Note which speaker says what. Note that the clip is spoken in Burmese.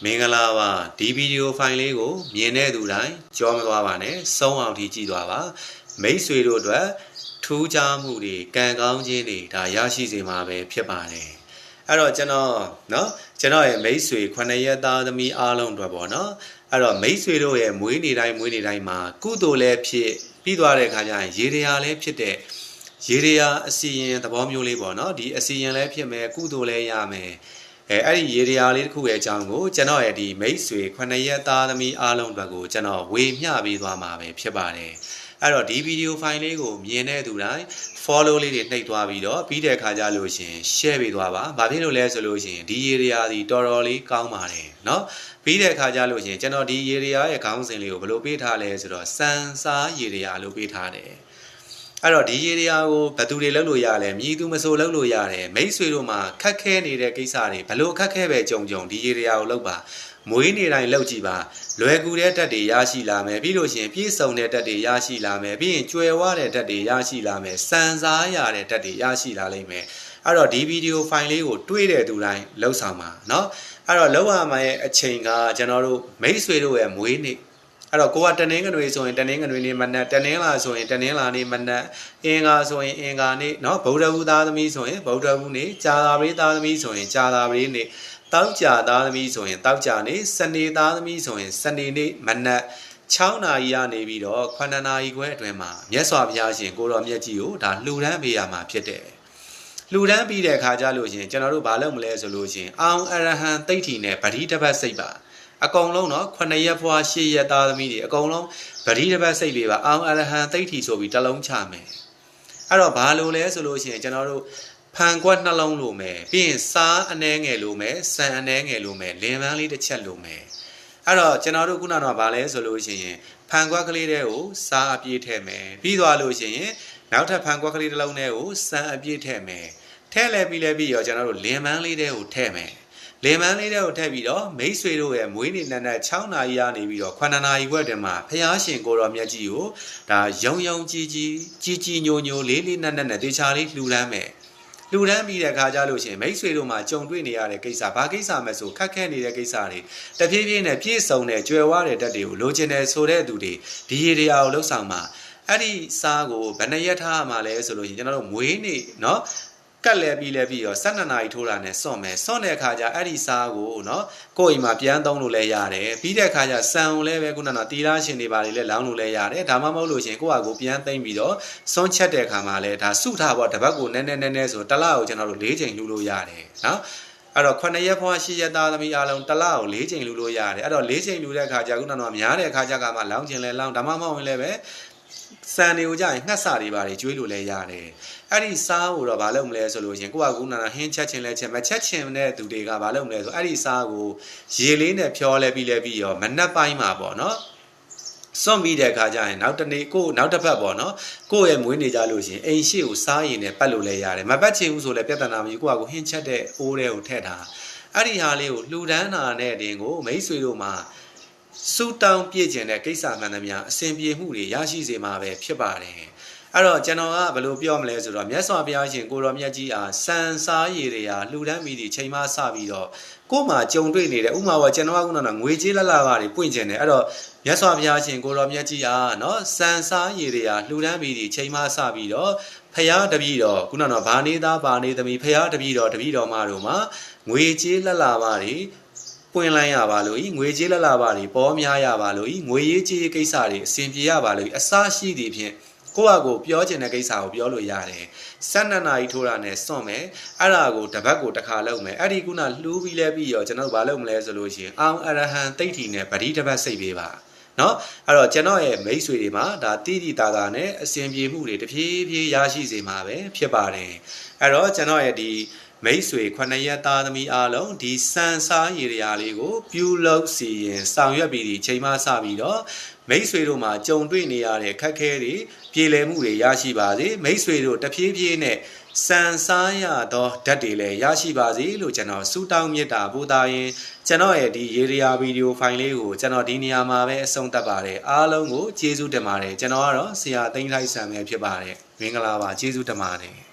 Speaker 1: မင်္ဂလာပါဒီဗီဒီယိုဖိုင်လေးကိုမြင်တဲ့သူတိုင်းကြောမသွားပါနဲ့စုံအောင်ထိကြည့်သွားပါမိတ်ဆွေတို့အတွက်ထူးခြားမှုတွေကံကောင်းခြင်းတွေဒါရရှိစေမှာပဲဖြစ်ပါတယ်အဲ့တော့ကျွန်တော်ရဲ့မိတ်ဆွေ9ရက်သားသမီးအားလုံးအတွက်ပေါ့နော်အဲ့တော့မိတ်ဆွေတို့ရဲ့မွေးနေ့တိုင်းမှာကုသိုလ်လည်းဖြစ်ပြီးသွားတဲ့အခါကျရင်ရေတရားလည်းဖြစ်တဲ့ရေတရားအစီရင်သဘောမျိုးလေးပေါ့နော်ဒီအစီရင်လည်းဖြစ်မယ်ကုသိုလ်လည်းရမယ်အဲ့ဒီရေတရားလေးတစ်ခုရဲ့အကြောင်းကိုကျွန်တော်ရဲ့ဒီမိတ်ဆွေ9ရက်သားသမီးအားလုံးအတွက်ကိုကျွန်တော်ဝေမျှပေးသွားမှာပဲဖြစ်ပါတယ်အဲ့တော့ဒီဗီဒီယိုဖိုင်လေးကိုမြင်တဲ့သူတိုင်း follow လေးတွေနှိပ်သွားပြီးတော့ပြီးတဲ့အခါကျလို့ရှင် share ပေးသွားပါဘာဖြစ်လို့လဲဆိုလို့ရှင်ဒီရေတရားဒီတော်တော်လေးကောင်းပါတယ်เนาะပြီးတဲ့အခါကျလို့ရှင်ကျွန်တော်ဒီရေတရားရဲ့ခေါင်းစဉ်လေးကိုဘယ်လိုပေးထားလဲဆိုတော့စံစားရေတရားလို့ပေးထားတယ်အဲ့တော့ဒီရေတရားကိုဘယ်သူတွေလုပ်လို့ရလဲမြည်သူမဆိုလုပ်လို့ရတယ်မိတ်ဆွေတို့မှာခက်ခဲနေတဲ့ကိစ္စတွေဘလို့ခက်ခဲပဲကြုံဒီရေတရားကိုလုပ်ပါမွေးနေ့တိုင်းလုပ်ကြည့်ပါလွယ်ကူတဲ့တက်တွေရရှိလာမယ်ပြီးလို့ရှိရင်ပြည့်စုံတဲ့တက်တွေရရှိလာမယ်ပြီးရင်ကျွယ်ဝတဲ့တက်တွေရရှိလာမယ်စံစားရတဲ့တက်တွေရရှိလာလိမ့်မယ်အဲ့တော့ဒီဗီဒီယိုဖိုင်လေးကိုတွေးတဲ့သူတိုင်းလှုပ်ဆောင်ပါเนาะအဲ့တော့လောက်ရမှာရဲ့အချိန်ကကျွန်တော်တို့မိတ်ဆွေတို့ရဲ့မွေးနေ့အဲ့တော့ကိုကတနင်္ဂနွေဆိုရင်တနင်္ဂနွေနေ့မနက်တနင်္လာဆိုရင်တနင်္လာနေ့မနက်အင်္ဂါဆိုရင်အင်္ဂါနေ့เนาะဗုဒ္ဓဟူသားသမီးဆိုရင်ဗုဒ္ဓဟူနေ့ကြာသာပတိသားသမီးဆိုရင်ကြာသာပတိနေ့တောက်ကြသားသမီးဆိုရင်တောက်ကြနေ့စနေသားသမီးဆိုရင်စနေနေ့မနက်6နာရီကနေပြီးတော့9နာရီခွဲအတွင်းမှာမြတ်စွာဘုရားရှင်ကိုတော်မြတ်ကြီးကိုဒါလှူဒန်းပေးရမှာဖြစ်တယ်လှူဒန်းပြီးတဲ့အခါကျလို့ရှင်ကျွန်တော်တို့ဘာလုပ်မလဲဆိုလို့ရှင်အောင်အရဟံသိဋ္ဌိနဲ့ဗတိတပတ်စိတ်ပါအကုန်လုံးเนาะ9ရက်ဖွာ10ရက်သားသမီးတွေအကုန်လုံးဗတိတပတ်စိတ်ပေးပါအောင်အရဟံသိဋ္ဌိဆိုပြီးတစ်လုံးချမယ်အဲ့တော့ဘာလို့လဲဆိုလို့ရှင်ကျွန်တော်တို့ဖန်ကွက်နှလုံးလိုမယ်ပြီးရင်စားအနှဲငယ်လိုမယ်ဆန်အနှဲငယ်လိုမယ်လင်ပန်းလေးတစ်ချက်လိုမယ်အဲ့တော့ကျွန်တော်တို့ခုနကတော့ဘာလဲဆိုလို့ရှိရင်ဖန်ကွက်ကလေးတွေကိုစားအပြည့်ထည့်မယ်ပြီးသွားလို့ရှိရင်နောက်ထပ်ဖန်ကွက်ကလေးတစ်လုံးတွေကိုဆန်အပြည့်ထည့်မယ်ထည့်လဲပြီးရောကျွန်တော်တို့လင်ပန်းလေးတွေကိုထည့်မယ်လင်မန်းလေးတွေကိုထည့်ပြီးတော့မိတ်ဆွေတို့ရဲ့မွေးနေ့နံနက်6နာရီကနေပြီးတော့9နာရီခွဲတည်းမှာဖျားရှင်ကိုတော်မြတ်ကြီးကိုဒါယုံကြီးညိုလေးနက်နဲ့တေချာလေးလှူဒန်းမယ်လှူဒန်းပြီးတဲ့အခါကျလို့ရှိရင်မိတ်ဆွေတို့မှာကြုံတွေ့နေရတဲ့ကိစ္စဘာကိစ္စမဆိုခက်ခဲနေတဲ့ကိစ္စတွေတဖြည်းဖြည်းနဲ့ပြည့်စုံတဲ့ကြွယ်ဝတဲ့တက်တွေကိုလိုချင်တယ်ဆိုတဲ့သူတွေဒီရေတရားကိုလှုပ်ဆောင်မှာအဲ့ဒီစားကိုဘယ်နှရက်ထားမှာလဲဆိုလို့ရှိရင်ကျွန်တော်တို့မွေးနေ့เนาะကတ်လဲပြီးရော12နာရီထိုးတာနဲ့စွန့်မယ်စွန့်တဲ့အခါကျအဲ့ဒီစားကိုเนาะကိုယ့်အိမ်မှာပြန်သုံးလို့လည်းရတယ်ပြီးတဲ့အခါကျစံကိုလည်းပဲခုနကတီလာရှင်တွေပါလေလည်းလောင်းလို့လည်းရတယ်ဒါမှမဟုတ်လို့ရှင်ကိုယ့်ဟာကိုပြန်သိမ့်ပြီးတော့စွန့်ချက်တဲ့အခါမှာလည်းဒါစုထားပေါ့တပတ်ကိုနည်းနည်းဆိုတစ်လကိုကျွန်တော်တို့4ချိန်လှူလို့ရတယ်เนาะအဲ့တော့9ရက်ဖွာ10ရက်သားသမီးအားလုံးတစ်လကို4ချိန်လှူလို့ရတယ်အဲ့တော့4ချိန်လှူတဲ့အခါကျခုနကများတဲ့အခါကျကမှလောင်းခြင်းလဲလောင်းဒါမှမဟုတ်ရင်လည်းပဲစံတွေကိုကြာရင်ငှက်စာတွေပါတယ်ကျွေးလို့လဲရတယ်အဲ့ဒီစားကိုတော့ဘာလုပ်မလဲဆိုလို့ရှင်ကိုကကူနာဟင်းချက်ချင်းလဲချက်မချက်ချင်းတဲ့သူတွေကဘာလုပ်မလဲဆိုအဲ့ဒီစားကိုရေလေးနဲ့ဖြောလဲပြီးရောမနက်ပိုင်းမှာပေါ့နော်စွန့်ပြီးတဲ့အခါကျရင်နောက်တစ်ပတ်ပေါ့နော်ကိုယ့်ရဲ့မွေးနေကြလို့ရှင်အိမ်ရှိကိုစားရင်နဲ့ပတ်လို့လဲရတယ်မပတ်ချင်ဘူးဆိုလဲပြဿနာမရှိကိုကဟင်းချက်တဲ့အိုးတွေကိုထည့်ထားအဲ့ဒီဟာလေးကိုလှူဒန်းတာနဲ့တင်ကိုမိတ်ဆွေတို့မှာစူတောင်းပြည့်ကျင်တဲ့ကိစ္စမှန်သမျှအစဉ်ပြေမှုတွေရရှိစေမှာပဲဖြစ်ပါတယ်အဲ့တော့ကျွန်တော်ကဘယ်လိုပြောမလဲဆိုတော့မြတ်စွာဘုရားရှင်ကိုတော်မြတ်ကြီးအားစံစားရည်တွေဟာလှူဒန်းပြီးဒီချိန်မှစပြီးတော့ကို့မှာကြုံတွေ့နေတဲ့ဥမာကကျွန်တော်ကခုနကငွေကြေးလကတွေပွင့်ကျင်တယ်အဲ့တော့မြတ်စွာဘုရားရှင်ကိုတော်မြတ်ကြီးအားနော်စံစားရည်တွေဟာလှူဒန်းပြီးဒီချိန်မှစပြီးတော့ဖရာတပည့်တော်ခုနကဘာနေသားဘာနေသမီးဖရာတပည့်တော်မတို့မှာငွေကြေးလပါတွေပွင့်လိုက်ရပါလို့ငွေကြေးလပါတွေပေါ်များရပါလို့ငွေရေးကြေးကိစ္စတွေအစဉ်ပြေရပါလို့အစရှိသည်ဖြင့်ကိုယ့်အကိုပြောချင်တဲ့ကိစ္စကိုပြောလို့ရတယ်12နာရီထိုးတာနဲ့စွန့်မယ်အဲ့ဒါကိုတပတ်ကိုတစ်ခါလုပ်မယ်အဲ့ဒီခုနလှူပြီးလဲပြီးရောကျွန်တော်တို့ဘာလုပ်မလဲဆိုလို့ရှိရင်အောင်အရဟံသိဋ္ဌိနဲ့ဗတိတပတ်စိတ်ပေးပါเนาะအဲ့တော့ကျွန်တော်ရဲ့မိတ်ဆွေတွေမှာဒါတိတိတာတာနဲ့အစဉ်ပြေမှုတွေတဖြည်းဖြည်းရရှိစေမှာပဲဖြစ်ပါတယ်အဲ့တော့ကျွန်တော်ရဲ့ဒီမိတ်ဆွေ9ရက်သားသမီးအားလုံးဒီစံစားရည်ရာလေးကိုပြုလုပ်စီရင်ဆောင်ရွက်ပြီးဒီချိန်မှစပြီးတော့မိတ်ဆွေတို့မှာကြုံတွေ့နေရတဲ့ခက်ခဲတွေပြေလည်မှုတွေရရှိပါစေမိတ်ဆွေတို့တဖြည်းဖြည်းနဲ့စံစားရသောဓာတ်တွေလည်းရရှိပါစေလို့ကျွန်တော်ဆုတောင်းမေတ္တာပို့တာရင်ကျွန်တော်ရဲ့ဒီရေရာဗီဒီယိုဖိုင်လေးကိုကျွန်တော်ဒီနေရာမှာပဲအဆုံးသတ်ပါတယ်အားလုံးကိုကျေးဇူးတင်ပါတယ်ကျွန်တော်ကတော့ဆရာသိန်းထိုက်ဆံပဲဖြစ်ပါတယ်မင်္ဂလာပါကျေးဇူးတင်ပါတယ်